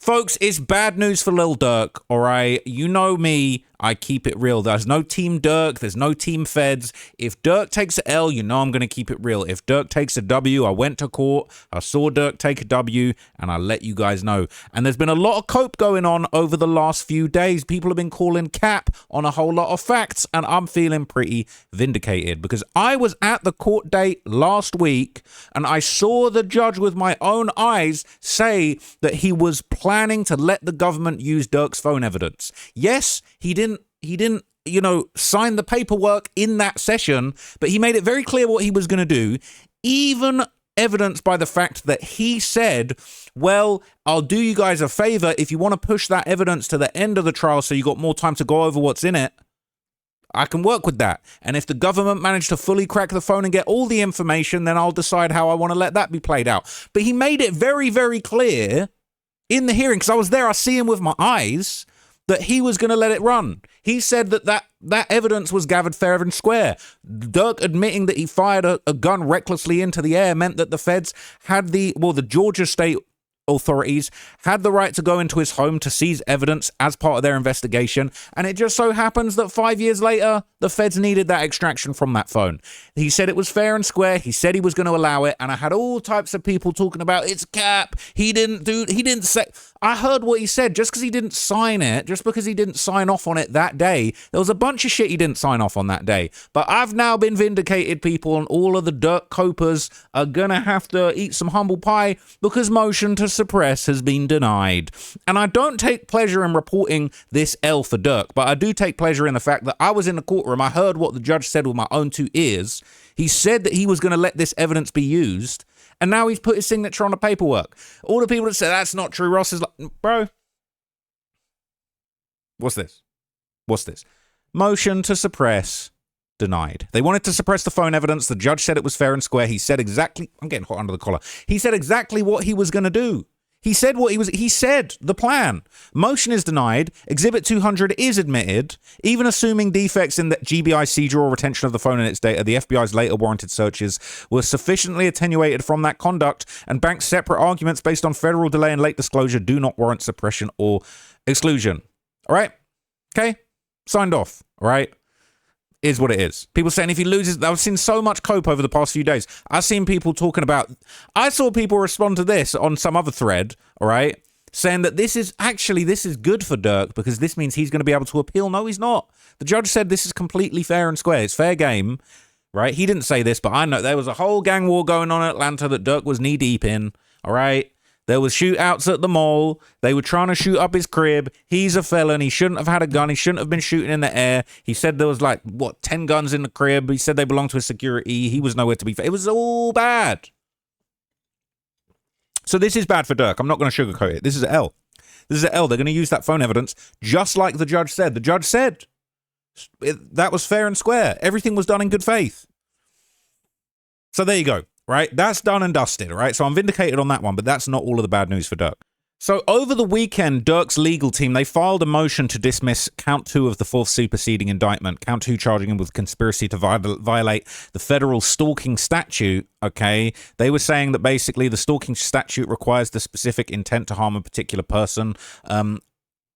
Folks, it's bad news for Lil Durk, all right? You know me, I keep it real. There's no Team Durk, there's no Team Feds. If Durk takes an L, you know I'm going to keep it real. If Durk takes a W, I went to court, I saw Durk take a W, and I let you guys know. And there's been a lot of cope going on over the last few days. People have been calling cap on a whole lot of facts, and I'm feeling pretty vindicated because I was at the court date last week, and I saw the judge with my own eyes say that he was planning to let the government use Durk's phone evidence. Yes, he didn't, sign the paperwork in that session, but he made it very clear what he was going to do, even evidenced by the fact that he said, well, I'll do you guys a favor if you want to push that evidence to the end of the trial so you got more time to go over what's in it. I can work with that. And if the government managed to fully crack the phone and get all the information, then I'll decide how I want to let that be played out. But he made it very, very clear in the hearing, because I was there, I see him with my eyes, that he was going to let it run. He said that evidence was gathered fair and square. Durk admitting that he fired a gun recklessly into the air meant that the feds had the Georgia state authorities had the right to go into his home to seize evidence as part of their investigation, and it just so happens that 5 years later, the feds needed that extraction from that phone. He said it was fair and square, he said he was going to allow it, and I had all types of people talking about it's cap, he didn't say. I heard what he said. Just because he didn't sign it, just because he didn't sign off on it that day, there was a bunch of shit he didn't sign off on that day. But I've now been vindicated, people, and all of the Durk copers are gonna have to eat some humble pie because motion to suppress has been denied. And I don't take pleasure in reporting this L for Durk, but I do take pleasure in the fact that I was in the courtroom, I heard what the judge said with my own two ears. He said that he was going to let this evidence be used, and now he's put his signature on the paperwork. All the people that say that's not true, Ross is like, bro, what's this? Motion to suppress denied. They wanted to suppress the phone evidence. The judge said it was fair and square. He said exactly, I'm getting hot under the collar. He said exactly what he was going to do. He said the plan. Motion is denied. Exhibit 200 is admitted. Even assuming defects in the GBI seizure or retention of the phone and its data, the FBI's later warranted searches were sufficiently attenuated from that conduct, and Bank's separate arguments based on federal delay and late disclosure do not warrant suppression or exclusion. All right? Okay? Signed off. All right? Is what it is. People saying if he loses, I've seen so much cope over the past few days. I've seen people talking about, I saw people respond to this on some other thread, all right, saying that this is good for Durk because this means he's going to be able to appeal. No, he's not. The judge said this is completely fair and square. It's fair game, right? He didn't say this, but I know there was a whole gang war going on in Atlanta that Durk was knee deep in, all right? There was shootouts at the mall. They were trying to shoot up his crib. He's a felon. He shouldn't have had a gun. He shouldn't have been shooting in the air. He said there was 10 guns in the crib. He said they belonged to his security. He was nowhere to be found. It was all bad. So this is bad for Durk. I'm not going to sugarcoat it. This is an L. They're going to use that phone evidence just like the judge said. The judge said that was fair and square. Everything was done in good faith. So there you go. Right? That's done and dusted, all right? So I'm vindicated on that one, but that's not all of the bad news for Durk. So over the weekend, Durk's legal team, they filed a motion to dismiss count 2 of the 4th superseding indictment, count 2 charging him with conspiracy to violate the federal stalking statute, okay? They were saying that basically the stalking statute requires the specific intent to harm a particular person.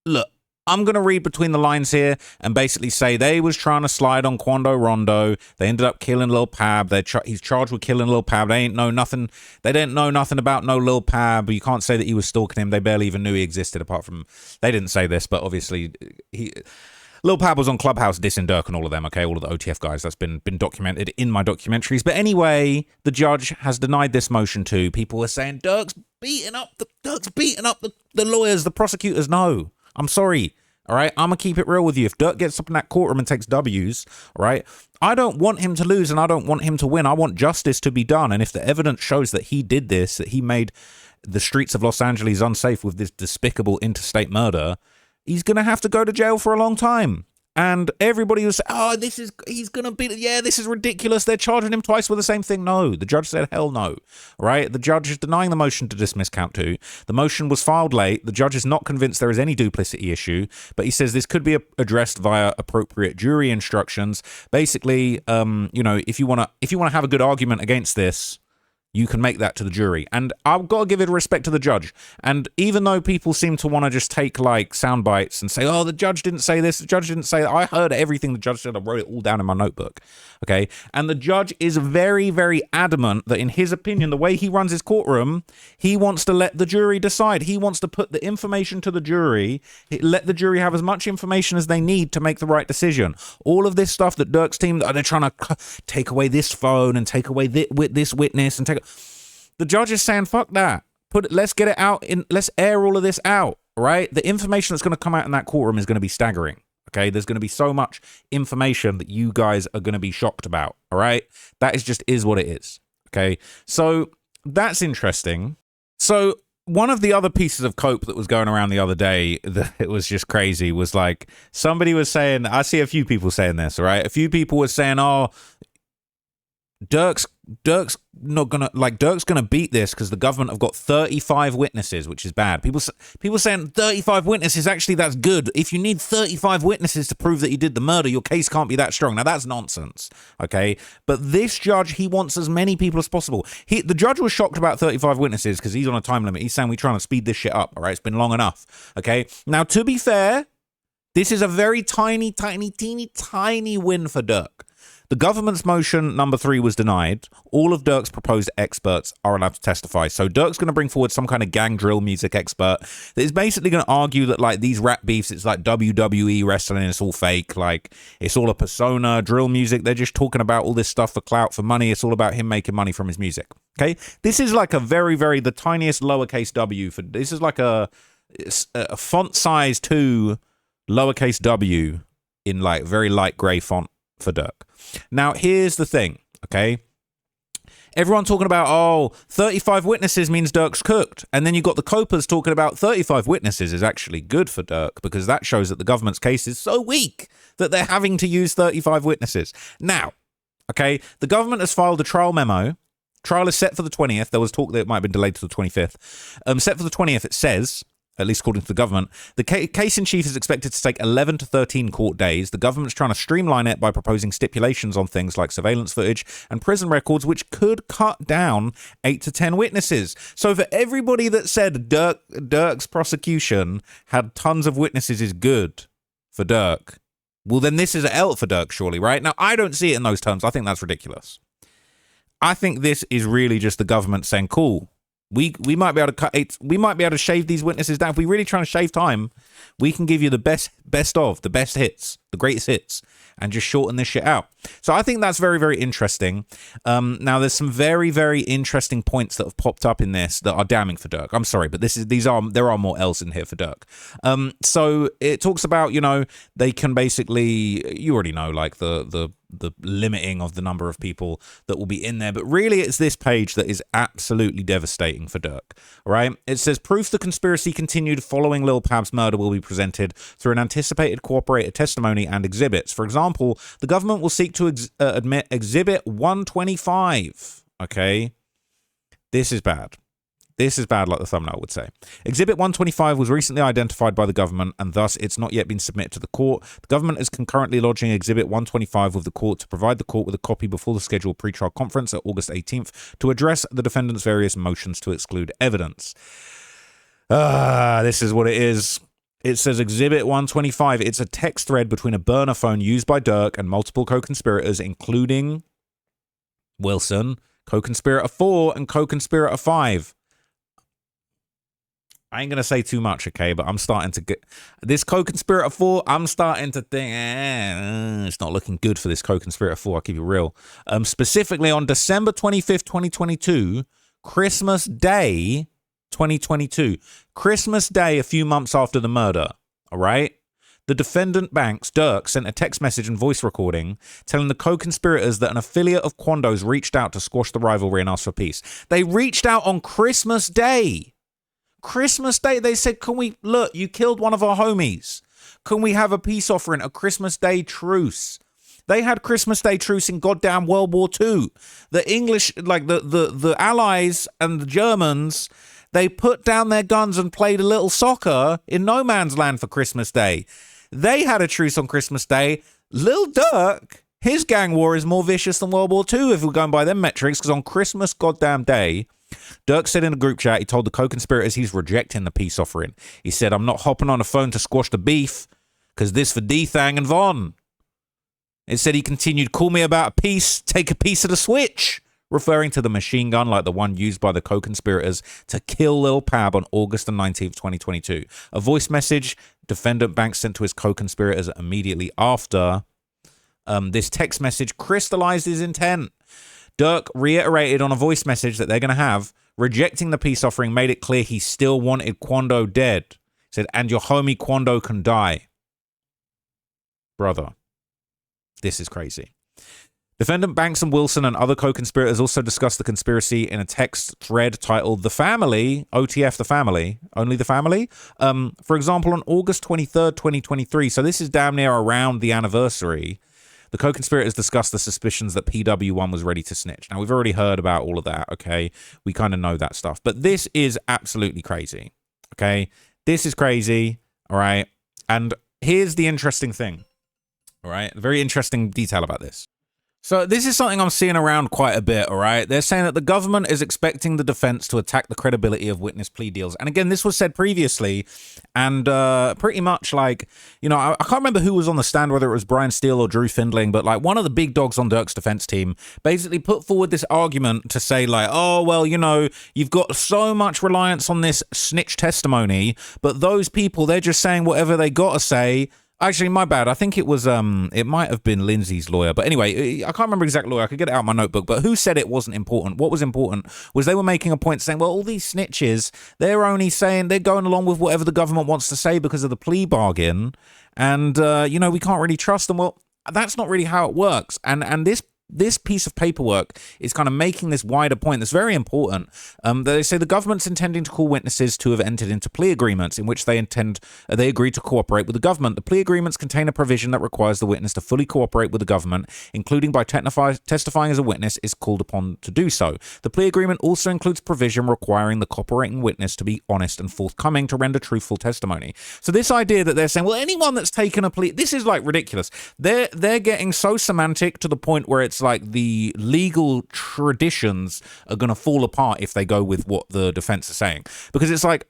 Look, I'm going to read between the lines here and basically say they was trying to slide on Quando Rondo. They ended up killing Lil Pab. He's charged with killing Lil Pab. They didn't know nothing about no Lil Pab. You can't say that he was stalking him. They barely even knew he existed apart from, they didn't say this, but obviously Lil Pab was on Clubhouse dissing Durk and all of them, okay? All of the OTF guys. That's been documented in my documentaries. But anyway, the judge has denied this motion too. People were saying Durk's beating up the lawyers, the prosecutors. No. I'm sorry, all right? I'm going to keep it real with you. If Durk gets up in that courtroom and takes W's, all right, I don't want him to lose and I don't want him to win. I want justice to be done. And if the evidence shows that he did this, that he made the streets of Los Angeles unsafe with this despicable interstate murder, he's going to have to go to jail for a long time. And everybody was saying, this is ridiculous. They're charging him twice with the same thing. No, the judge said, hell no, right? The judge is denying the motion to dismiss count 2. The motion was filed late. The judge is not convinced there is any duplicity issue, but he says this could be addressed via appropriate jury instructions. Basically, if you want to have a good argument against this, you can make that to the jury. And I've got to give it respect to the judge. And even though people seem to want to just take like sound bites and say, oh, the judge didn't say this, the judge didn't say that. I heard everything the judge said. I wrote it all down in my notebook. Okay. And the judge is very, very adamant that in his opinion, the way he runs his courtroom, he wants to let the jury decide. He wants to put the information to the jury, let the jury have as much information as they need to make the right decision. All of this stuff that Durk's team, they're trying to take away this phone and take away this witness and take. The judge is saying, fuck that. Let's get it out. Let's air all of this out, right? The information that's going to come out in that courtroom is going to be staggering, okay? There's going to be so much information that you guys are going to be shocked about, all right? That is what it is, okay? So that's interesting. So one of the other pieces of cope that was going around the other day that it was just crazy was like somebody was saying, I see a few people saying this, all right? A few people were saying, oh, Durk's gonna beat this because the government have got 35 witnesses, which is bad. People saying 35 witnesses, actually that's good. If you need 35 witnesses to prove that you did the murder, your case can't be that strong. Now that's nonsense, okay? But this judge, he wants as many people as possible. The judge was shocked about 35 witnesses because he's on a time limit. He's saying we're trying to speed this shit up, all right? It's been long enough, okay? Now to be fair, this is a very teeny win for Durk. The government's motion number 3 was denied. All of Durk's proposed experts are allowed to testify. So Durk's going to bring forward some kind of gang drill music expert that is basically going to argue that like these rap beefs, it's like WWE wrestling, it's all fake. Like it's all a persona, drill music. They're just talking about all this stuff for clout, for money. It's all about him making money from his music. Okay. This is like a the tiniest lowercase W this is like a font size 2 lowercase W in like very light gray font for Durk. Now, here's the thing, okay? Everyone talking about, 35 witnesses means Durk's cooked. And then you got the copers talking about 35 witnesses is actually good for Durk because that shows that the government's case is so weak that they're having to use 35 witnesses. Now, okay, the government has filed a trial memo. Trial is set for the 20th. There was talk that it might have been delayed to the 25th. Set for the 20th, it says, at least according to the government, the case in chief is expected to take 11 to 13 court days. The government's trying to streamline it by proposing stipulations on things like surveillance footage and prison records, which could cut down 8 to 10 witnesses. So for everybody that said Durk's prosecution had tons of witnesses is good for Durk, well, then this is an L for Durk, surely, right? Now, I don't see it in those terms. I think that's ridiculous. I think this is really just the government saying, cool, we might be able to shave these witnesses down. If we're really trying to shave time, we can give you the best hits, the greatest hits, and just shorten this shit out. So I think that's very, very interesting. Now there's some very, very interesting points that have popped up in this that are damning for Durk. I'm sorry, but there are more L's in here for Durk. So it talks about, they can basically, you already know, like the limiting of the number of people that will be in there, but really it's this page that is absolutely devastating for Durk. All right, it says proof the conspiracy continued following Lil Pab's murder will be presented through an anticipated cooperated testimony and exhibits. For example, the government will seek to admit Exhibit 125. Okay, this is bad. This is bad, like the thumbnail would say. Exhibit 125 was recently identified by the government, and thus it's not yet been submitted to the court. The government is concurrently lodging Exhibit 125 with the court to provide the court with a copy before the scheduled pretrial conference at August 18th to address the defendant's various motions to exclude evidence. This is what it is. It says Exhibit 125. It's a text thread between a burner phone used by Durk and multiple co-conspirators, including Wilson, co-conspirator 4, and co-conspirator 5. I ain't going to say too much, okay, but I'm starting to get this co-conspirator 4. I'm starting to think it's not looking good for this co-conspirator 4. I'll keep it real. Specifically on December 25th, 2022, Christmas Day, 2022, Christmas Day, a few months after the murder. All right. The defendant Banks, Durk, sent a text message and voice recording telling the co-conspirators that an affiliate of Quando's reached out to squash the rivalry and ask for peace. They reached out on Christmas Day. Christmas Day, they said, look, you killed one of our homies. Can we have a peace offering, a Christmas Day truce? They had Christmas Day truce in goddamn World War II. The English, like the Allies and the Germans, they put down their guns and played a little soccer in no man's land for Christmas Day. They had a truce on Christmas Day. Lil Durk His gang war is more vicious than World War II if we're going by them metrics, because on Christmas goddamn day, Durk said in a group chat, he told the co-conspirators he's rejecting the peace offering. He said, I'm not hopping on a phone to squash the beef, because this for D-Thang and Von. It said he continued, call me about a piece, take a piece of the switch, referring to the machine gun like the one used by the co-conspirators to kill Lil Pab on August the 19th, 2022. A voice message defendant Banks sent to his co-conspirators immediately after this text message crystallized his intent. Durk reiterated on a voice message that they're going to have, rejecting the peace offering made it clear he still wanted Quando dead. He said, and your homie Quando can die. Brother, this is crazy. Defendant Banks and Wilson and other co-conspirators also discussed the conspiracy in a text thread titled The Family, OTF The Family, Only the Family. For example, on August 23rd, 2023, so this is damn near around the anniversary, the co-conspirators discussed the suspicions that PW1 was ready to snitch. Now, we've already heard about all of that, okay? We kind of know that stuff. But this is absolutely crazy, okay? This is crazy, all right? And here's the interesting thing, all right? A very interesting detail about this. So this is something I'm seeing around quite a bit, all right? They're saying that the government is expecting the defense to attack the credibility of witness plea deals. And again, this was said previously, and pretty much like, you know, I can't remember who was on the stand, whether it was Brian Steele or Drew Findling, but like one of the big dogs on Durk's defense team basically put forward this argument to say like, oh, well, you know, you've got so much reliance on this snitch testimony, but those people, they're just saying whatever they got to say. Actually, my bad. I think it was, it might have been Lindsay's lawyer. But anyway, I can't remember exact lawyer. I could get it out of my notebook. But who said it wasn't important? What was important was they were making a point saying, well, all these snitches, they're only saying they're going along with whatever the government wants to say because of the plea bargain. And, you know, we can't really trust them. Well, that's not really how it works. And this piece of paperwork is kind of making this wider point that's very important. They say the government's intending to call witnesses to have entered into plea agreements in which they agree to cooperate with the government. The plea agreements contain a provision that requires the witness to fully cooperate with the government, including by testifying as a witness is called upon to do so. The plea agreement also includes provision requiring the cooperating witness to be honest and forthcoming to render truthful testimony. So this idea that they're saying, well, anyone that's taken a plea, this is like ridiculous. They're getting so semantic to the point where it's like the legal traditions are going to fall apart if they go with what the defense is saying, because it's like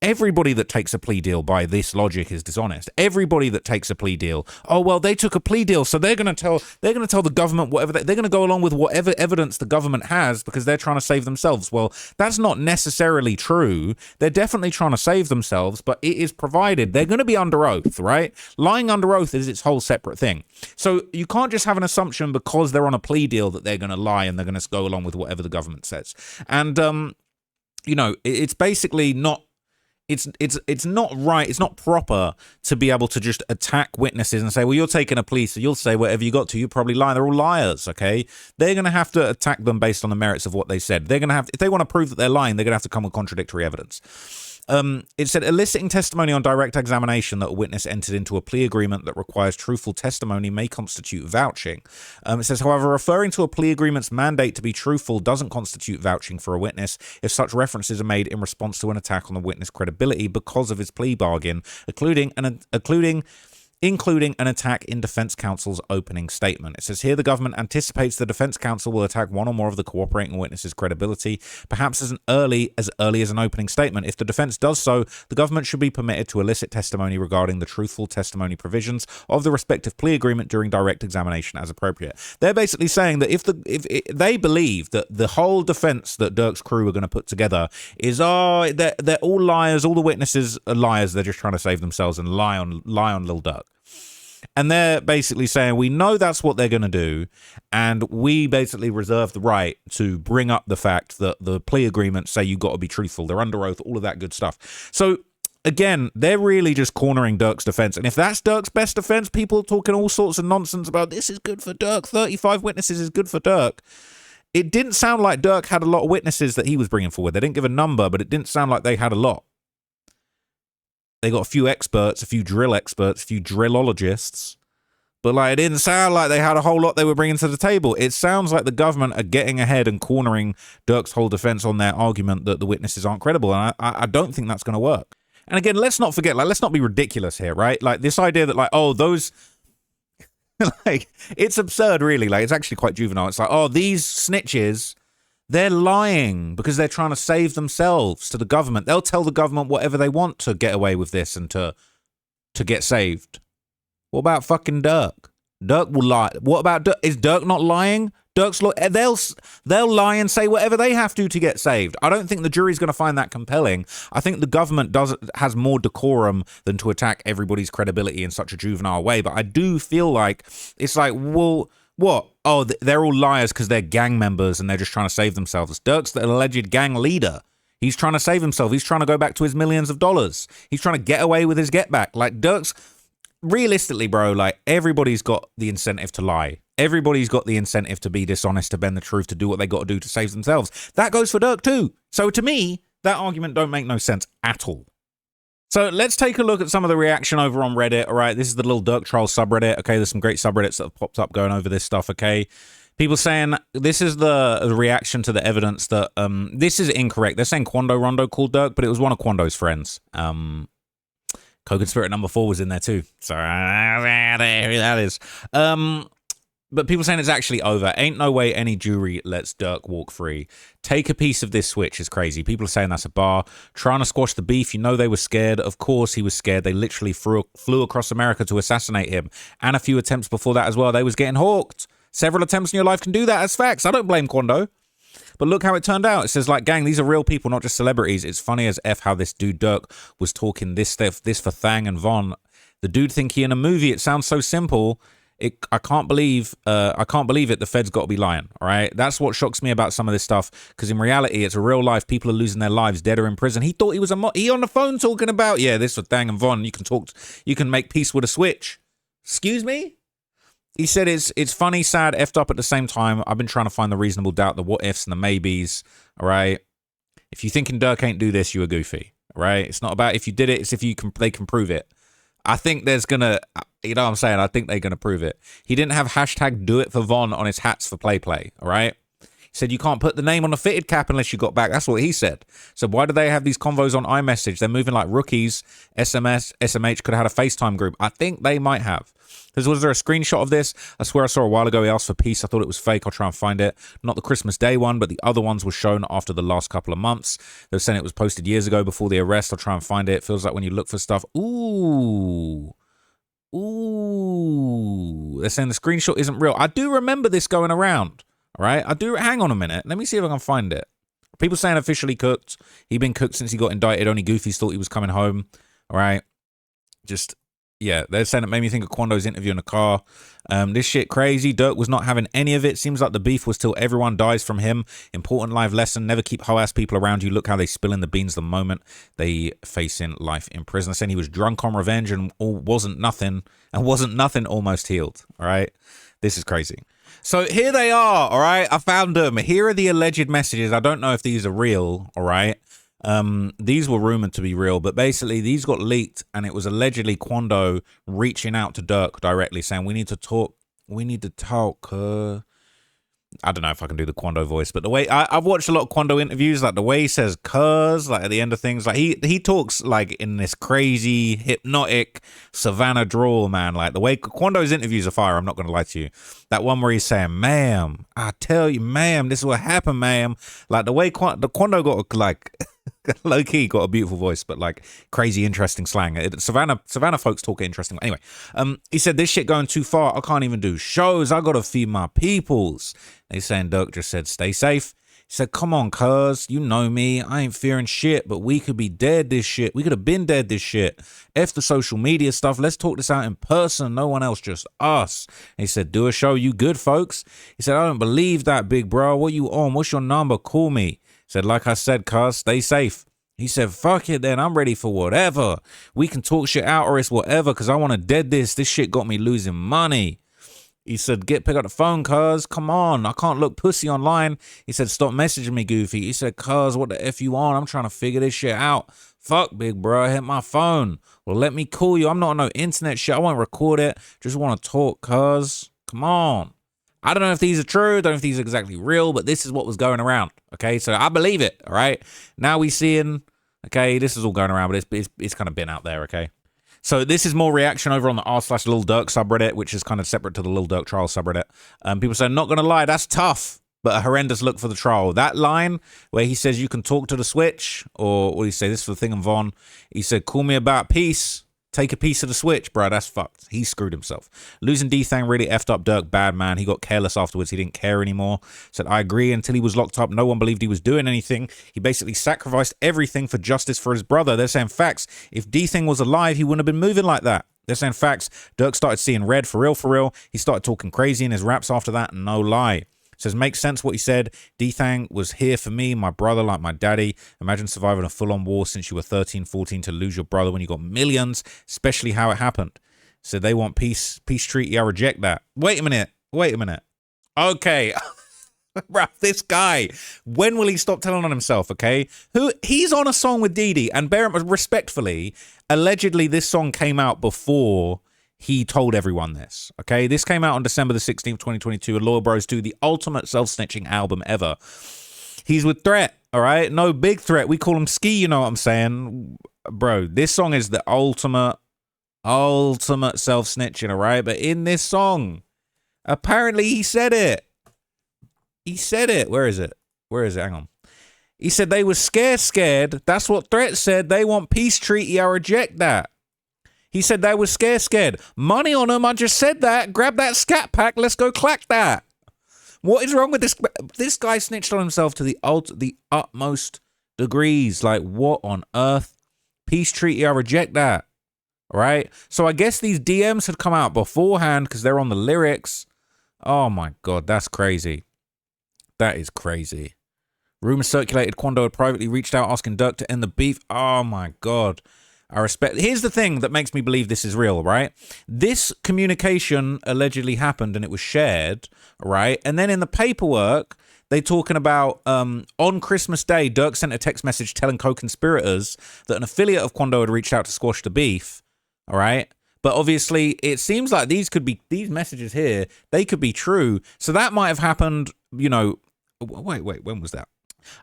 everybody that takes a plea deal by this logic is dishonest. Everybody that takes a plea deal, oh well, they took a plea deal, so they're going to tell the government whatever they're going to go along with whatever evidence the government has because they're trying to save themselves. Well, that's not necessarily true. They're definitely trying to save themselves, but it is provided they're going to be under oath, right? Lying under oath is its whole separate thing. So you can't just have an assumption because they're on a plea deal that they're going to lie and they're going to go along with whatever the government says. And you know, it's basically not. It's not right. It's not proper to be able to just attack witnesses and say, well, you're taking a plea, so you'll say whatever you got to. You're probably lying. They're all liars, okay? They're going to have to attack them based on the merits of what they said. They're going to have, if they want to prove that they're lying, they're going to have to come with contradictory evidence. It said eliciting testimony on direct examination that a witness entered into a plea agreement that requires truthful testimony may constitute vouching. It says, however, referring to a plea agreement's mandate to be truthful doesn't constitute vouching for a witness if such references are made in response to an attack on the witness' credibility because of his plea bargain, including an attack in defense counsel's opening statement. It says here the government anticipates the defense counsel will attack one or more of the cooperating witnesses' credibility, perhaps as early as an opening statement. If the defense does so, the government should be permitted to elicit testimony regarding the truthful testimony provisions of the respective plea agreement during direct examination as appropriate. They're basically saying that if they believe that the whole defense that Durk's crew are going to put together is, they're all liars, all the witnesses are liars, they're just trying to save themselves and lie on Lil Durk. And they're basically saying, we know that's what they're going to do, and we basically reserve the right to bring up the fact that the plea agreements say you got to be truthful, they're under oath, all of that good stuff. So, again, they're really just cornering Durk's defense. And if that's Durk's best defense, people talking all sorts of nonsense about this is good for Durk, 35 witnesses is good for Durk. It didn't sound like Durk had a lot of witnesses that he was bringing forward. They didn't give a number, but it didn't sound like they had a lot. They got a few experts, a few drill experts, a few drillologists. But like, it didn't sound like they had a whole lot they were bringing to the table. It sounds like the government are getting ahead and cornering Durk's whole defense on their argument that the witnesses aren't credible. And I don't think that's going to work. And again, let's not forget, like, let's not be ridiculous here, right? Like this idea that like, oh, those Like, it's absurd, really. Like, it's actually quite juvenile. It's like, oh, these snitches, they're lying because they're trying to save themselves to the government. They'll tell the government whatever they want to get away with this and to get saved. What about fucking Durk? Durk will lie. What about Durk? Is Durk not lying? They'll lie and say whatever they have to get saved. I don't think the jury's going to find that compelling. I think the government has more decorum than to attack everybody's credibility in such a juvenile way. But I do feel like it's like, well, what? Oh, they're all liars because they're gang members and they're just trying to save themselves. Durk's the alleged gang leader. He's trying to save himself. He's trying to go back to his millions of dollars. He's trying to get away with his get back. Like, Durk's, realistically, bro, like, everybody's got the incentive to lie. Everybody's got the incentive to be dishonest, to bend the truth, to do what they got to do to save themselves. That goes for Durk too. So to me, that argument don't make no sense at all. So let's take a look at some of the reaction over on Reddit. All right, this is the little Durk Troll subreddit. Okay, there's some great subreddits that have popped up going over this stuff. Okay, people saying this is the reaction to the evidence that this is incorrect. They're saying Quando Rondo called Durk, but it was one of Quando's friends. Co-conspirator number 4 was in there too. So there that is. But people saying it's actually over. Ain't no way any jury lets Durk walk free. Take a piece of this switch is crazy. People are saying that's a bar. Trying to squash the beef. You know they were scared. Of course he was scared. They literally flew across America to assassinate him. And a few attempts before that as well. They was getting hawked. Several attempts in your life can do that. That's facts. I don't blame Quando. But look how it turned out. It says, like, gang, these are real people, not just celebrities. It's funny as F how this dude Durk was talking this stuff, this for Thang and Von. The dude think he in a movie. It sounds so simple. I can't believe it. The Fed's got to be lying. All right. That's what shocks me about some of this stuff. Because in reality, it's a real life. People are losing their lives, dead or in prison. He thought he was he on the phone talking about, yeah, this for Thang and Von. You can make peace with a switch. Excuse me? He said it's funny, sad, effed up at the same time. I've been trying to find the reasonable doubt, the what ifs and the maybes. All right. If you're thinking Durk ain't do this, you are goofy. All right. It's not about if you did it. It's if they can prove it. I think there's gonna, you know what I'm saying? I think they're gonna prove it. He didn't have hashtag do it for Von on his hats for play. All right. He said you can't put the name on a fitted cap unless you got back. That's what he said. So why do they have these convos on iMessage? They're moving like rookies. SMH could have had a FaceTime group. I think they might have. Was there a screenshot of this? I swear I saw a while ago he asked for peace. I thought it was fake. I'll try and find it. Not the Christmas Day one, but the other ones were shown after the last couple of months. They were saying it was posted years ago before the arrest. I'll try and find it. It feels like when you look for stuff. Ooh. They're saying the screenshot isn't real. I do remember this going around. All right. Hang on a minute. Let me see if I can find it. People saying officially cooked. He'd been cooked since he got indicted. Only goofies thought he was coming home. All right. Yeah, they're saying it made me think of Quando's interview in the car. This shit crazy. Durk was not having any of it. Seems like the beef was till everyone dies from him. Important life lesson. Never keep hoe-ass people around you. Look how they spill in the beans the moment they face in life in prison. They're saying he was drunk on revenge and wasn't nothing almost healed. All right. This is crazy. So here they are. All right. I found them. Here are the alleged messages. I don't know if these are real. All right. These were rumored to be real, but basically these got leaked and it was allegedly Quando reaching out to Durk directly saying, we need to talk. I don't know if I can do the Quando voice, but the way I've watched a lot of Quando interviews, like the way he says cuz, like at the end of things, like he talks like in this crazy hypnotic Savannah drawl, man. Like the way Quando's interviews are fire, I'm not gonna lie to you. That one where he's saying, ma'am, I tell you, ma'am, this is what happened, ma'am. Like the way Quando got like low key got a beautiful voice, but like crazy interesting slang. Savannah folks talk interesting. Anyway, he said this shit going too far. I can't even do shows. I gotta feed my peoples. They saying Durk just said stay safe. He said, come on, cuz, you know me. I ain't fearing shit, but we could be dead this shit. We could have been dead this shit. F the social media stuff. Let's talk this out in person. No one else, just us. And he said, do a show. You good, folks? He said, I don't believe that, big bro. What you on? What's your number? Call me. Said, like I said, cuz, stay safe. He said, fuck it then, I'm ready for whatever. We can talk shit out or it's whatever, because I want to dead this. This shit got me losing money. He said, pick up the phone, cuz. Come on, I can't look pussy online. He said, stop messaging me, goofy. He said, cuz, what the F you on? I'm trying to figure this shit out. Fuck, big bro, hit my phone. Well, let me call you. I'm not on no internet shit. I won't record it. Just want to talk, cuz. Come on. I don't know if these are true. I don't know if these are exactly real, but this is what was going around. Okay, so I believe it. All right. Now we seeing. Okay, this is all going around, but it's kind of been out there. Okay. So this is more reaction over on the r/Lil Durk subreddit, which is kind of separate to the Lil Durk trial subreddit. People say, not going to lie, that's tough, but a horrendous look for the trial. That line where he says you can talk to the switch, or what do you say, this is for the thing and Von. He said, call me about peace. Take a piece of the switch, bro. That's fucked. He screwed himself. Losing D-Thang really effed up Durk bad, man. He got careless afterwards. He didn't care anymore. Said, I agree. Until he was locked up, no one believed he was doing anything. He basically sacrificed everything for justice for his brother. They're saying facts. If D-Thang was alive, he wouldn't have been moving like that. They're saying facts. Durk started seeing red for real, for real. He started talking crazy in his raps after that. No lie. Says, makes sense what he said. D-Thang was here for me, my brother, like my daddy. Imagine surviving a full-on war since you were 13, 14 to lose your brother when you got millions, especially how it happened. So they want peace treaty. I reject that. Wait a minute. Okay. Bruh, this guy, when will he stop telling on himself, okay? He's on a song with Didi, and respectfully, allegedly this song came out before he told everyone this, okay? This came out on December the 16th, 2022, and Loyal Bros 2, the ultimate self-snitching album ever. He's with Threat, all right? No Big Threat. We call him Ski, you know what I'm saying? Bro, this song is the ultimate self-snitching, all right? But in this song, apparently he said it. Where is it? Hang on. He said they were scared. That's what Threat said. They want peace treaty. I reject that. He said they were scared. Money on them. I just said that. Grab that scat pack. Let's go clack that. What is wrong with this? This guy snitched on himself to the utmost degrees. Like, what on earth? Peace treaty. I reject that. All right. So I guess these DMs had come out beforehand because they're on the lyrics. Oh my God. That's crazy. That is crazy. Rumors circulated Quando had privately reached out asking Durk to end the beef. Oh my God. I respect. Here's the thing that makes me believe this is real, right? This communication allegedly happened and it was shared, right? And then in the paperwork, they talking about on Christmas Day, Durk sent a text message telling co-conspirators that an affiliate of Quando had reached out to squash the beef, all right? But obviously, it seems like these messages here, they could be true. So that might have happened, you know, wait, when was that?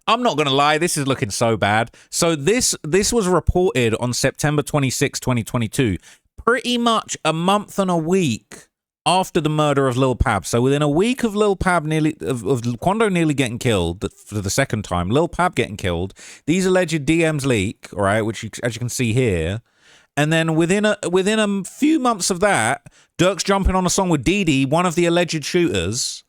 I'm not going to lie, this is looking so bad. So this was reported on September 26, 2022, pretty much a month and a week after the murder of Lil Pab. So within a week of Lil Pab of Quando nearly getting killed for the second time, Lil Pab getting killed, these alleged DMs leak, all right, which as you can see here. And then within a few months of that, Durk's jumping on a song with Didi, one of the alleged shooters.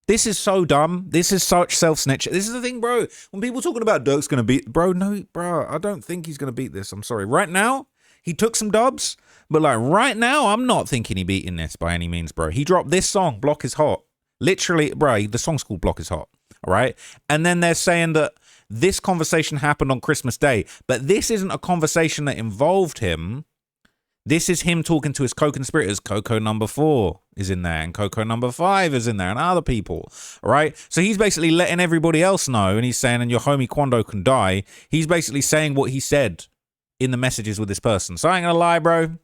This is so dumb. This is such self-snitch. This is the thing, bro. When people talking about Durk's going to beat... Bro, no, bro. I don't think he's going to beat this. I'm sorry. Right now, he took some dubs. But, like, right now, I'm not thinking he beating this by any means, bro. He dropped this song, Block is Hot. Literally, bro, the song's called Block is Hot. All right? And then they're saying that this conversation happened on Christmas Day. But this isn't a conversation that involved him. This is him talking to his co-conspirators. Coco number 4 is in there, and Coco number 5 is in there, and other people, right? So he's basically letting everybody else know, and he's saying, and your homie Quando can die. He's basically saying what he said in the messages with this person. So I ain't gonna lie, bro.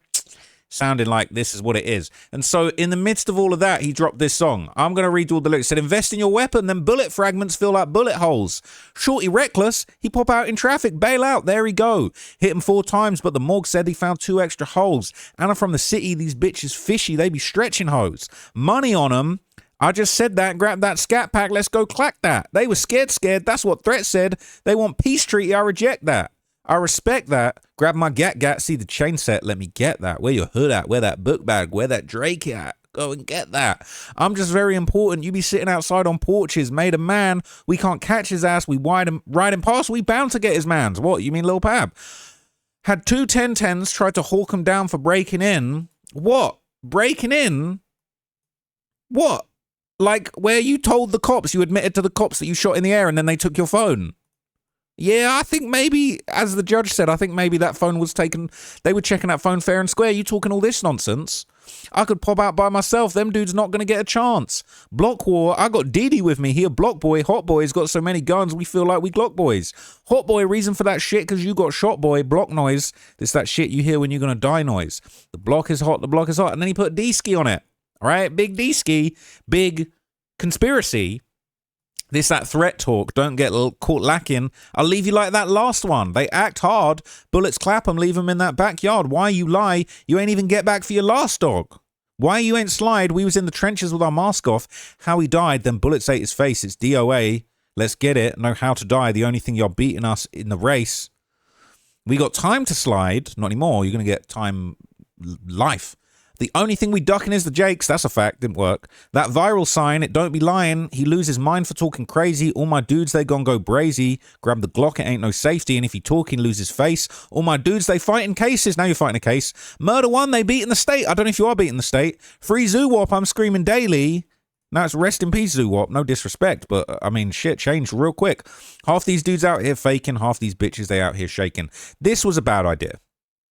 Sounding like this is what it is. And so in the midst of all of that, he dropped this song. I'm going to read all the lyrics. It said, invest in your weapon, then bullet fragments feel like bullet holes. Shorty reckless, he pop out in traffic, bail out, there he go. Hit him 4 times, but the morgue said he found 2 extra holes. And I'm from the city, these bitches fishy, they be stretching hoes. Money on them. I just said that, grab that scat pack, let's go clack that. They were scared, that's what Threat said. They want peace treaty, I reject that. I respect that. Grab my gat, see the chain set, let me get that. Where your hood at? Where that book bag? Where that Drake at? Go and get that. I'm just very important. You be sitting outside on porches, made a man. We can't catch his ass. We ride him past. We bound to get his mans. What, you mean Lil Pab? Had 2 10-10s, tried to hawk him down for breaking in. What? Breaking in? What? Like where you told the cops, you admitted to the cops that you shot in the air and then they took your phone. Yeah, I think maybe, as the judge said, I think maybe that phone was taken. They were checking that phone fair and square. You talking all this nonsense? I could pop out by myself. Them dudes not going to get a chance. Block war. I got Didi with me here. Block boy, hot boy's got so many guns. We feel like we Glock boys. Hot boy, reason for that shit because you got shot boy. Block noise. This that shit you hear when you're going to die noise. The block is hot. The block is hot. And then he put D-ski on it. All right. Big D-ski. Big conspiracy. That threat talk, don't get caught lacking. I'll leave you like that last one. They act hard, bullets clap them, leave them in that backyard. Why you lie? You ain't even get back for your last dog. Why you ain't slide? We was in the trenches with our mask off. How he died, then bullets ate his face. It's DOA. Let's get it. Know how to die. The only thing you're beating us in the race. We got time to slide. Not anymore. You're going to get time life. The only thing we ducking is the Jakes. That's a fact. Didn't work. That viral sign, it don't be lying. He lose his mind for talking crazy. All my dudes, they gon' go brazy. Grab the Glock, it ain't no safety. And if he talking, lose his face. All my dudes, they fighting cases. Now you're fighting a case. Murder one, they beating the state. I don't know if you are beating the state. Free Zoo Wop, I'm screaming daily. Now it's rest in peace, Zoo Wop. No disrespect, but I mean, shit changed real quick. Half these dudes out here faking, half these bitches, they out here shaking. This was a bad idea.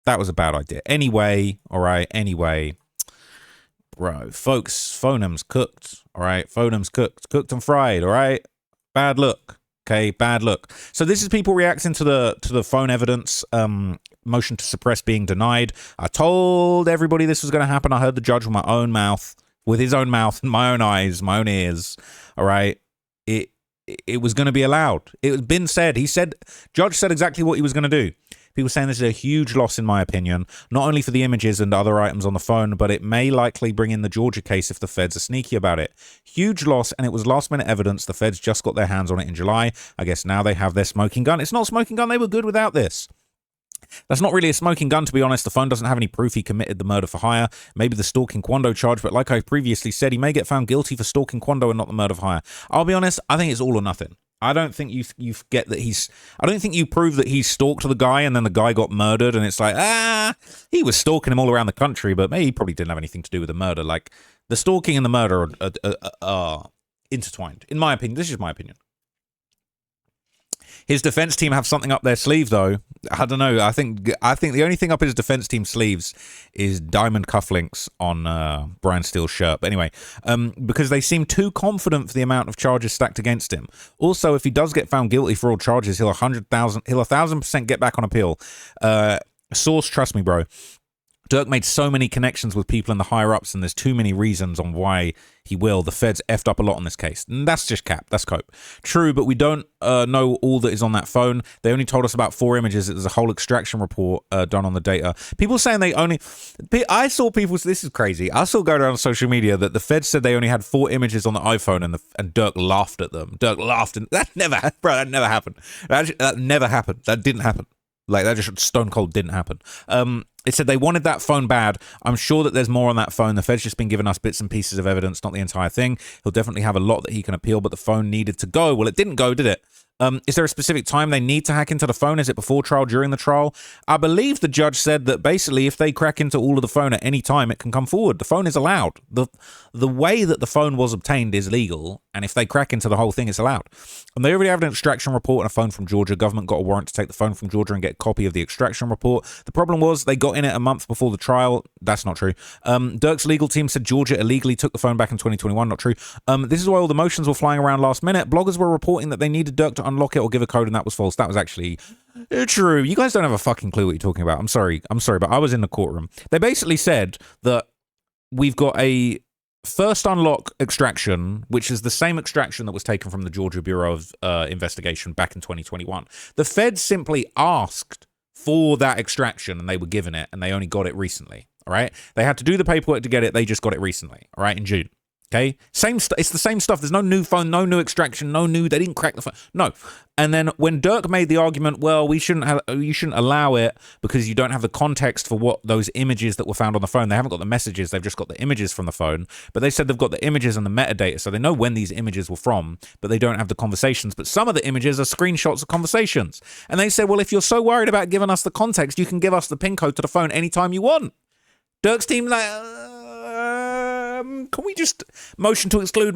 That was a bad idea. Anyway, all right, anyway. Bro, folks, phonems cooked, all right? Phonems cooked. Cooked and fried, all right? Bad look, okay? Bad look. So this is people reacting to the phone evidence, motion to suppress being denied. I told everybody this was going to happen. I heard the judge with my own mouth, with his own mouth and my own eyes, my own ears, all right? It was going to be allowed. It had been said. Judge said exactly what he was going to do. People saying this is a huge loss, in my opinion, not only for the images and other items on the phone, but it may likely bring in the Georgia case if the feds are sneaky about it. Huge loss, and it was last-minute evidence. The feds just got their hands on it in July. I guess now they have their smoking gun. It's not a smoking gun. They were good without this. That's not really a smoking gun, to be honest. The phone doesn't have any proof he committed the murder for hire. Maybe the stalking Quando charge, but like I previously said, he may get found guilty for stalking Quando and not the murder for hire. I'll be honest, I think it's all or nothing. I don't think you get that I don't think you prove that he stalked the guy and then the guy got murdered and it's like, he was stalking him all around the country, but maybe he probably didn't have anything to do with the murder. Like, the stalking and the murder are intertwined. In my opinion, this is my opinion. His defense team have something up their sleeve, though. I don't know. I think the only thing up his defense team sleeves is diamond cufflinks on Brian Steele's shirt. But anyway, because they seem too confident for the amount of charges stacked against him. Also, if he does get found guilty for all charges, he'll 1,000% get back on appeal. Source, trust me, bro. Durk made so many connections with people in the higher-ups, and there's too many reasons on why he will. The feds effed up a lot on this case. And that's just cap. That's cope. True, but we don't know all that is on that phone. They only told us about 4 images. There's a whole extraction report done on the data. People saying they only... I saw people... This is crazy. I saw go around on social media that the feds said they only had 4 images on the iPhone, and Durk laughed at them. Durk laughed, and that never happened. That never happened. That didn't happen. Like, that just stone cold didn't happen. It said they wanted that phone bad. I'm sure that there's more on that phone. The Fed's just been giving us bits and pieces of evidence, not the entire thing. He'll definitely have a lot that he can appeal, but the phone needed to go. Well, it didn't go, did it? Is there a specific time they need to hack into the phone? Is it before trial, during the trial? I believe the judge said that basically if they crack into all of the phone at any time, it can come forward. The phone is allowed. The way that the phone was obtained is legal, and if they crack into the whole thing, it's allowed. And they already have an extraction report and a phone from Georgia. Government got a warrant to take the phone from Georgia and get a copy of the extraction report. The problem was they got in it a month before the trial. That's not true. Durk's legal team said Georgia illegally took the phone back in 2021. Not true. This is why all the motions were flying around last minute. Bloggers were reporting that they needed Durk to unlock it or give a code, and that was false. That was actually true. You guys don't have a fucking clue what you're talking about. I'm sorry, but I was in the courtroom. They basically said that we've got a first unlock extraction, which is the same extraction that was taken from the Georgia Bureau of Investigation back in 2021. The feds simply asked for that extraction, and they were given it, and they only got it recently. All right, they had to do the paperwork to get it. They just got it recently. All right, in June. Okay, it's the same stuff. There's no new phone, no new extraction, they didn't crack the phone. No. And then when Durk made the argument, well, you shouldn't allow it because you don't have the context for what those images that were found on the phone. They haven't got the messages, they've just got the images from the phone. But they said they've got the images and the metadata, so they know when these images were from, but they don't have the conversations. But some of the images are screenshots of conversations. And they said, well, if you're so worried about giving us the context, you can give us the PIN code to the phone anytime you want. Durk's team can we just motion to exclude,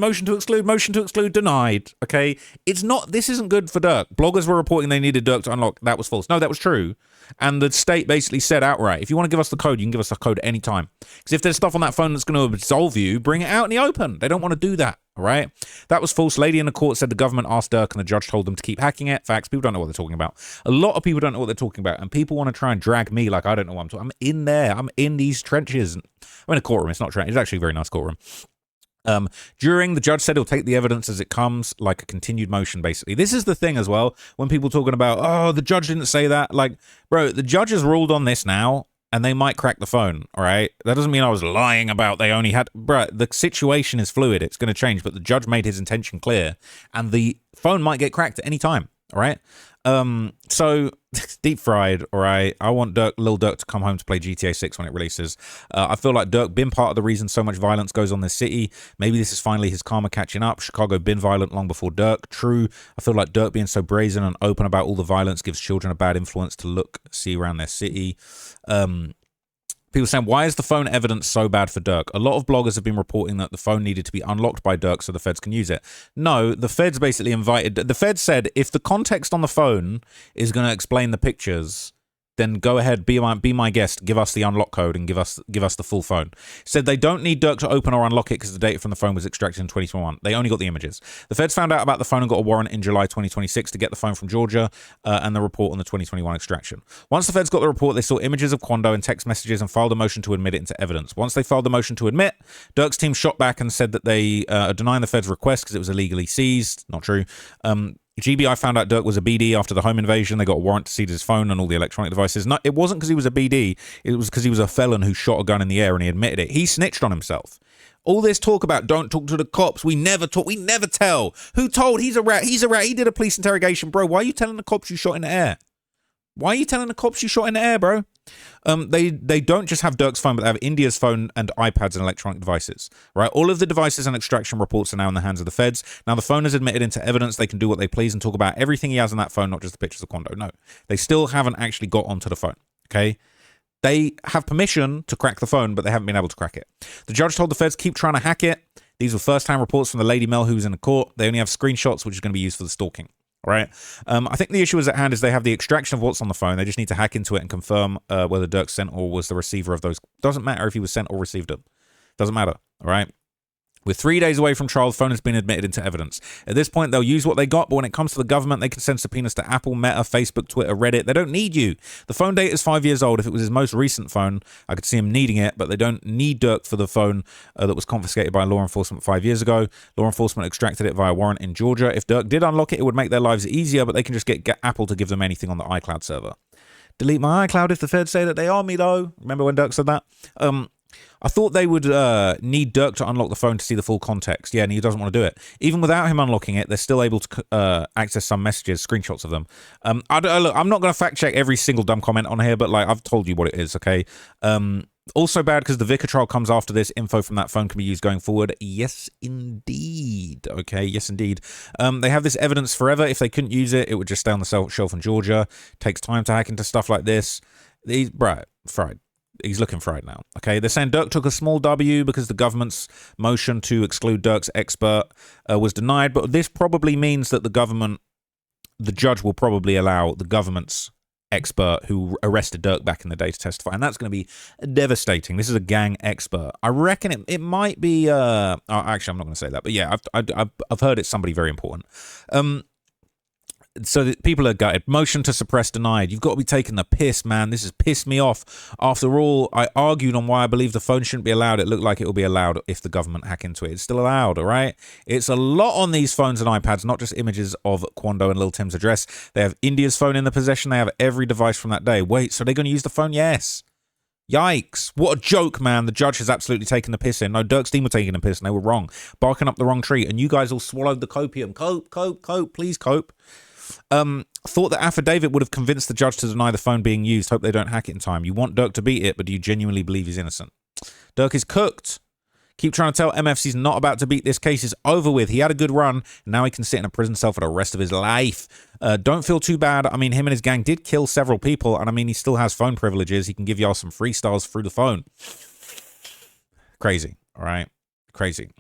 denied? Okay, this isn't good for Durk. Bloggers were reporting they needed Durk to unlock. That was false. No, that was true. And the state basically said outright, if you want to give us the code, you can give us the code anytime. Because if there's stuff on that phone that's going to absolve you, bring it out in the open. They don't want to do that. All right. That was false. Lady in the court said the government asked Durk and the judge told them to keep hacking it. Facts. People don't know what they're talking about. A lot of people don't know what they're talking about. And people want to try and drag me like I don't know what I'm talking. I'm in there. I'm in these trenches. I'm in a courtroom. It's not trench. It's actually a very nice courtroom. During, the judge said he'll take the evidence as it comes, like a continued motion, basically. This is the thing as well, when people talking about, oh, the judge didn't say that. Like, bro, the judge has ruled on this now, and they might crack the phone, all right? That doesn't mean I was lying about they only had... Bro, the situation is fluid. It's going to change, but the judge made his intention clear, and the phone might get cracked at any time, all right? So deep fried, all right. I want Lil Durk to come home to play GTA 6 when it releases. I feel like Durk been part of the reason so much violence goes on this city. Maybe this is finally his karma catching up. Chicago been violent long before Durk. True. I feel like Durk being so brazen and open about all the violence gives children a bad influence to see around their city. People saying, why is the phone evidence so bad for Durk? A lot of bloggers have been reporting that the phone needed to be unlocked by Durk so the feds can use it. No, the feds basically the feds said, if the context on the phone is going to explain the pictures, then go ahead, be my guest, give us the unlock code and give us the full phone. Said they don't need Durk to open or unlock it because the data from the phone was extracted in 2021. They only got the images. The feds found out about the phone and got a warrant in July 2026 to get the phone from Georgia and the report on the 2021 extraction. Once the feds got the report, they saw images of Quando and text messages and filed a motion to admit it into evidence. Once they filed the motion to admit, Durk's team shot back and said that they are denying the feds' request because it was illegally seized. Not true. GBI found out Durk was a BD after the home invasion. They got a warrant to seize his phone and all the electronic devices. No, it wasn't because he was a BD. It was because he was a felon who shot a gun in the air and he admitted it. He snitched on himself. All this talk about don't talk to the cops. We never talk. We never tell. Who told? He's a rat. He's a rat. He did a police interrogation. Bro, why are you telling the cops you shot in the air? Why are you telling the cops you shot in the air, bro? They don't just have Durk's phone, but they have India's phone and iPads and electronic devices, right? All of the devices and extraction reports are now in the hands of the feds. Now, the phone is admitted into evidence. They can do what they please and talk about everything he has on that phone, not just the pictures of Quando. No, they still haven't actually got onto the phone, okay? They have permission to crack the phone, but they haven't been able to crack it. The judge told the feds, keep trying to hack it. These were first-hand reports from the Lady Mel who was in the court. They only have screenshots, which is going to be used for the stalking. All right. I think the issue is at hand is they have the extraction of what's on the phone. They just need to hack into it and confirm whether Durk sent or was the receiver of those. Doesn't matter if he was sent or received them. Doesn't matter. All right. We're 3 days away from trial. The phone has been admitted into evidence. At this point, they'll use what they got, but when it comes to the government, they can send subpoenas to Apple, Meta, Facebook, Twitter, Reddit. They don't need you. The phone data is 5 years old. If it was his most recent phone, I could see him needing it, but they don't need Durk for the phone that was confiscated by law enforcement 5 years ago. Law enforcement extracted it via warrant in Georgia. If Durk did unlock it, it would make their lives easier, but they can just get Apple to give them anything on the iCloud server. Delete my iCloud if the feds say that they are me, though. Remember when Durk said that? I thought they would need Durk to unlock the phone to see the full context. Yeah, and he doesn't want to do it. Even without him unlocking it, they're still able to access some messages, screenshots of them. Look, I'm not going to fact check every single dumb comment on here, but like I've told you what it is, okay? Also bad because the Vicar trial comes after this. Info from that phone can be used going forward. Yes, indeed. Okay, yes, indeed. They have this evidence forever. If they couldn't use it, it would just stay on the shelf in Georgia. Takes time to hack into stuff like this. Fried. He's looking fried now. Okay, they're saying Durk took a small W because the government's motion to exclude Durk's expert was denied, but this probably means that the judge will probably allow the government's expert who arrested Durk back in the day to testify, and that's going to be devastating. This is a gang expert. I reckon it might be. Actually, I'm not going to say that, but yeah, I've heard it's somebody very important. So people are gutted. Motion to suppress denied. You've got to be taking the piss, man. This has pissed me off. After all, I argued on why I believe the phone shouldn't be allowed. It looked like it will be allowed if the government hack into it. It's still allowed, all right? It's a lot on these phones and iPads, not just images of Quando and Lil Tim's address. They have India's phone in the possession. They have every device from that day. Wait, so they're going to use the phone? Yes. Yikes. What a joke, man. The judge has absolutely taken the piss in. No, Durk's team were taking the piss and they were wrong. Barking up the wrong tree. And you guys all swallowed the copium. Cope. Please cope. Thought that affidavit would have convinced the judge to deny the phone being used. Hope they don't hack it in time. You want Durk to beat it, but do you genuinely believe he's innocent? Durk is cooked. Keep trying to tell MFs he's not about to beat this case. Is over with. He had a good run. And now he can sit in a prison cell for the rest of his life. Don't feel too bad. I mean, him and his gang did kill several people. And I mean, he still has phone privileges. He can give y'all some freestyles through the phone. Crazy. All right. Crazy.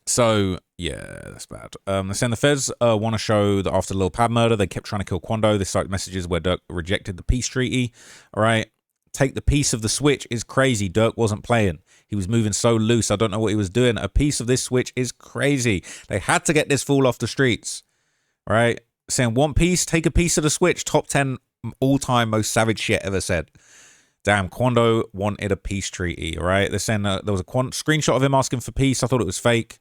So, yeah, that's bad. They're saying the feds want to show that after the Lil Pab murder, they kept trying to kill Quando. They cite messages where Durk rejected the peace treaty. All right. Take the piece of the switch is crazy. Durk wasn't playing. He was moving so loose. I don't know what he was doing. A piece of this switch is crazy. They had to get this fool off the streets. All right. Saying one piece, take a piece of the switch. Top 10 all-time most savage shit ever said. Damn, Quando wanted a peace treaty, all right? They're saying there was a screenshot of him asking for peace. I thought it was fake.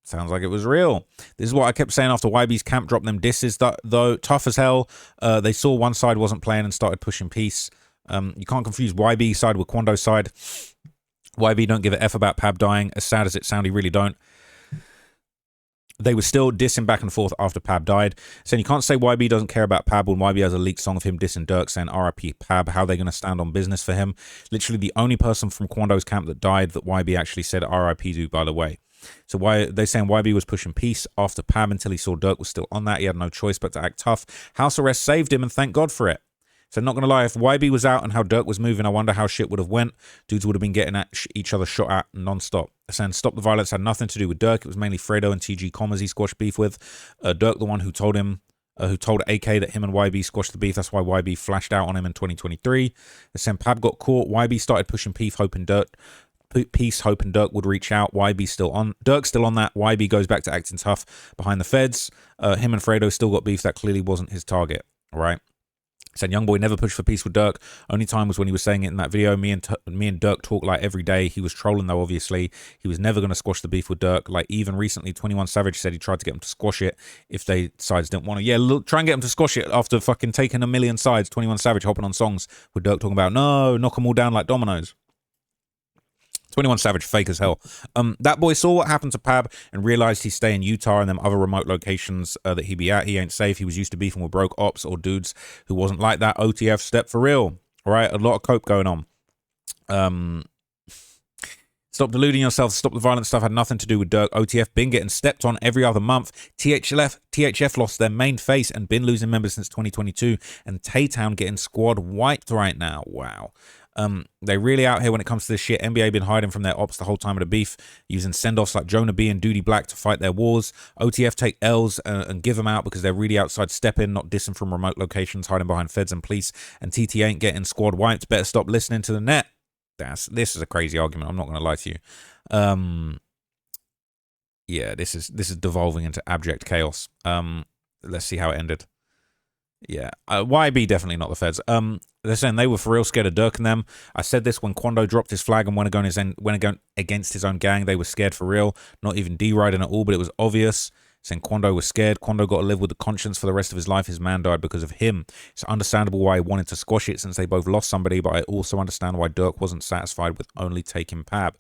Sounds like it was real. This is what I kept saying after YB's camp dropped them disses, though. Tough as hell. They saw one side wasn't playing and started pushing peace. You can't confuse YB side with Quando's side. YB don't give a F about Pab dying. As sad as it sounds, he really don't. They were still dissing back and forth after Pab died. Saying you can't say YB doesn't care about Pab when YB has a leaked song of him dissing Durk saying RIP Pab. How are they going to stand on business for him? Literally the only person from Quando's camp that died that YB actually said RIP to, by the way. So why they saying YB was pushing peace after Pab until he saw Durk was still on that. He had no choice but to act tough. House arrest saved him and thank God for it. So not going to lie, if YB was out and how Durk was moving, I wonder how shit would have went. Dudes would have been getting at each other shot at non-stop. Saying stop the violence had nothing to do with Durk. It was mainly Fredo and TG Commas he squashed beef with. Durk, the one who told AK that him and YB squashed the beef. That's why YB flashed out on him in 2023. They're saying Pab got caught. YB started pushing peace, hoping Durk would reach out. Durk's still on that. YB goes back to acting tough behind the feds. Him and Fredo still got beef that clearly wasn't his target. All right. Said Youngboy never pushed for peace with Durk. Only time was when he was saying it in that video. Me and Durk talk like every day. He was trolling though, obviously. He was never going to squash the beef with Durk. Like even recently, 21 Savage said he tried to get him to squash it if they sides didn't want to. Yeah, look, try and get him to squash it after fucking taking a million sides. 21 Savage hopping on songs with Durk talking about, no, knock them all down like dominoes. 21 Savage, fake as hell. That boy saw what happened to Pab and realized he'd stay in Utah and them other remote locations that he be at. He ain't safe. He was used to beefing with broke ops or dudes who wasn't like that. OTF step for real. All right, a lot of cope going on. Stop deluding yourself. Stop the violent stuff had nothing to do with Durk. OTF been getting stepped on every other month. THF lost their main face and been losing members since 2022. And Tay-Town getting squad wiped right now. Wow. They really out here when it comes to this shit. NBA been hiding from their ops the whole time of the beef, using send-offs like Jonah B and Duty Black to fight their wars. OTF take L's and give them out because they're really outside stepping, not dissing from remote locations, hiding behind feds and police. And TT ain't getting squad wiped. Better stop listening to the net. This is a crazy argument. I'm not going to lie to you. Yeah, this is devolving into abject chaos. Let's see how it ended. Yeah, YB definitely not the feds. They're saying they were for real scared of Durk and them. I said this when Quando dropped his flag and went against his own gang. They were scared for real. Not even D-riding at all, but it was obvious. Saying Quando was scared. Quando got to live with the conscience for the rest of his life. His man died because of him. It's understandable why he wanted to squash it since they both lost somebody, but I also understand why Durk wasn't satisfied with only taking Pab.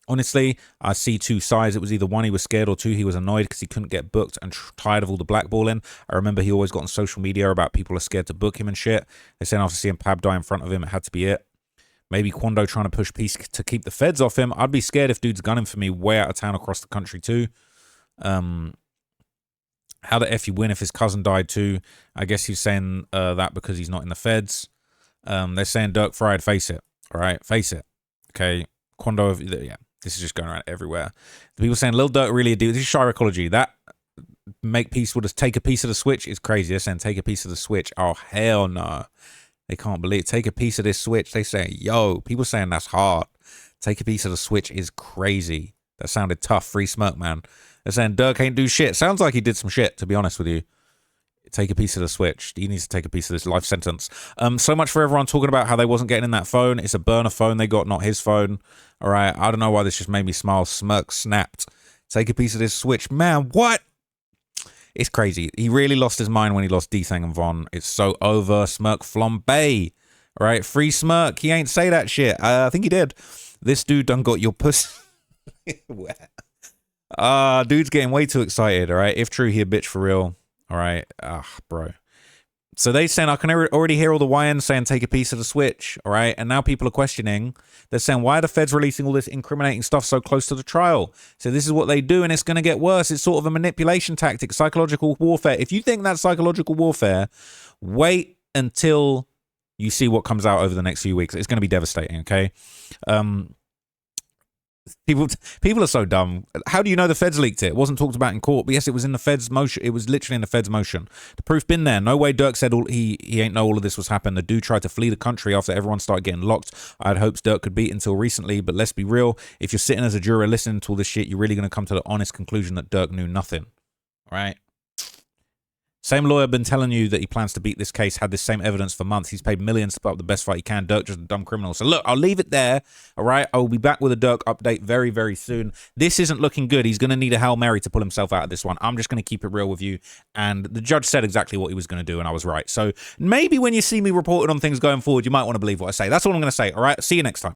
Honestly, I see two sides. It was either one, he was scared, or two, he was annoyed because he couldn't get booked and tired of all the blackballing. I remember he always got on social media about people are scared to book him and shit. They said after seeing Pab die in front of him, it had to be it. Maybe Quando trying to push peace to keep the feds off him. I'd be scared if dude's gunning for me way out of town across the country too. How the F you win if his cousin died too? I guess he's saying that because he's not in the feds. They're saying Durk fried, face it. All right, face it. Okay, Quando, yeah. This is just going around everywhere. The people saying Lil Durk really do. This is Shiracology. That make peace with us, take a piece of the switch is crazy. They're saying take a piece of the switch. Oh, hell no. They can't believe it. Take a piece of this switch. They say, yo, people saying that's hard. Take a piece of the switch is crazy. That sounded tough. Free smirk, man. They're saying Durk ain't do shit. Sounds like he did some shit, to be honest with you. Take a piece of the switch. He needs to take a piece of this life sentence. So much for everyone talking about how they wasn't getting in that phone. It's a burner phone they got, not his phone. All right. I don't know why this just made me smile. Smirk snapped. Take a piece of this switch. Man, what? It's crazy. He really lost his mind when he lost D-Thang and Von. It's so over. Smirk flambe. All right. Free Smirk. He ain't say that shit. I think he did. This dude done got your pussy. Dude's getting way too excited. All right. If true, he a bitch for real. All right, bro. So they saying I can already hear all the YNs saying take a piece of the switch. All right, and now people are questioning. They're saying why are the feds releasing all this incriminating stuff so close to the trial? So this is what they do, and it's going to get worse. It's sort of a manipulation tactic, psychological warfare. If you think that's psychological warfare, wait until you see what comes out over the next few weeks. It's going to be devastating. Okay. People are so dumb. How do you know the feds leaked it? It wasn't talked about in court, but yes, it was in the feds motion. It was literally in the feds motion. The proof been there. No way Durk said he ain't know all of this was happening. The dude tried to flee the country after everyone started getting locked. I had hopes Durk could beat until recently, but let's be real. If you're sitting as a juror listening to all this shit, you're really going to come to the honest conclusion that Durk knew nothing. All right? Same lawyer been telling you that he plans to beat this case, had this same evidence for months. He's paid millions to put up the best fight he can. Durk just a dumb criminal. So look, I'll leave it there. All right. I will be back with a Durk update very, very soon. This isn't looking good. He's going to need a Hail Mary to pull himself out of this one. I'm just going to keep it real with you. And the judge said exactly what he was going to do, and I was right. So maybe when you see me reporting on things going forward, you might want to believe what I say. That's all I'm going to say. All right. See you next time.